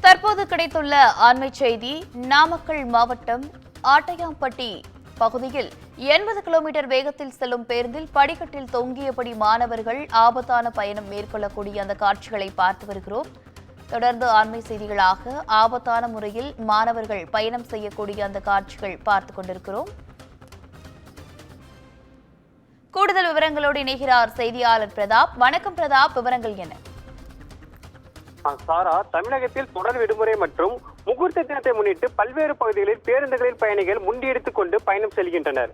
தற்போது கிடைத்துள்ள அண்மை செய்தி. நாமக்கல் மாவட்டம் ஆட்டையாம்பட்டி பகுதியில் 80 கிலோமீட்டர் வேகத்தில் செல்லும் பேருந்தில் படிக்கட்டில் தொங்கியபடி மாணவர்கள் ஆபத்தான பயணம் மேற்கொள்ளக்கூடிய அந்த காட்சிகளை பார்த்து வருகிறோம். தொடர்ந்து அண்மை செய்திகளாக ஆபத்தான முறையில் மாணவர்கள் பயணம் செய்யக்கூடிய அந்த காட்சிகள் பார்த்துக் கொண்டிருக்கிறோம். கூடுதல் விவரங்களோடு இணைகிறார் செய்தியாளர் பிரதாப். வணக்கம் பிரதாப், விவரங்கள் என்ன? சாரா, தமிழகத்தில் தொடர் விடுமுறை மற்றும் முகூர்த்த தினத்தை முன்னிட்டு பல்வேறு பகுதிகளில் பேருந்துகளில் பயணிகள் முண்டியடித்துக் கொண்டு பயணம் செல்கின்றனர்.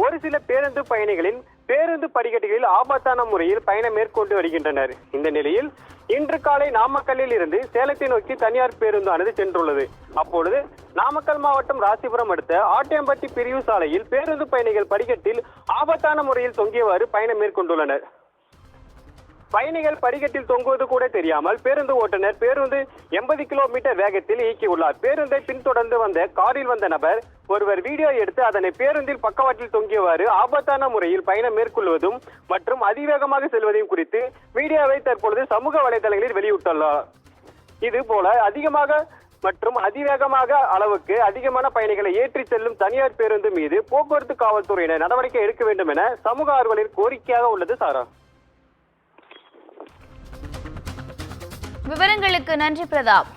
ஒரு சில பேருந்து பயணிகளின் பேருந்து படிக்கட்டுகளில் ஆபத்தான முறையில் பயணம் மேற்கொண்டு வருகின்றனர். இந்த நிலையில் இன்று காலை நாமக்கல்லில் இருந்து சேலத்தை நோக்கி தனியார் பேருந்தானது சென்றுள்ளது. அப்பொழுது நாமக்கல் மாவட்டம் ராசிபுரம் அடுத்த ஆட்டையாம்பட்டி பிரிவு சாலையில் பேருந்து பயணிகள் படிக்கட்டில் ஆபத்தான முறையில் தொங்கியவாறு பயணம் மேற்கொண்டுள்ளனர். பயணிகள் படிக்கட்டில் தொங்குவது கூட தெரியாமல் பேருந்து ஓட்டுநர் பேருந்து 80 கிலோமீட்டர் வேகத்தில் இயக்கியுள்ளார். பேருந்தை பின்தொடர்ந்து வந்த காரில் வந்த நபர் ஒருவர் வீடியோ எடுத்து அதனை பேருந்தில் பக்கவாட்டில் தொங்கியவாறு ஆபத்தான முறையில் பயணம் மேற்கொள்வதும் மற்றும் அதிவேகமாக செல்வதையும் குறித்து வீடியோவை தற்பொழுது சமூக வலைதளங்களில் வெளியிட்டுள்ளார். இது போல அதிவேகமாக அளவுக்கு அதிகமான பயணிகளை ஏற்றி செல்லும் தனியார் பேருந்து மீது போக்குவரத்து காவல்துறையினர் நடவடிக்கை எடுக்க வேண்டும் என சமூக ஆர்வலர் கோரிக்கையாக உள்ளது. சாரா, விவரங்களுக்கு நன்றி பிரதாப்.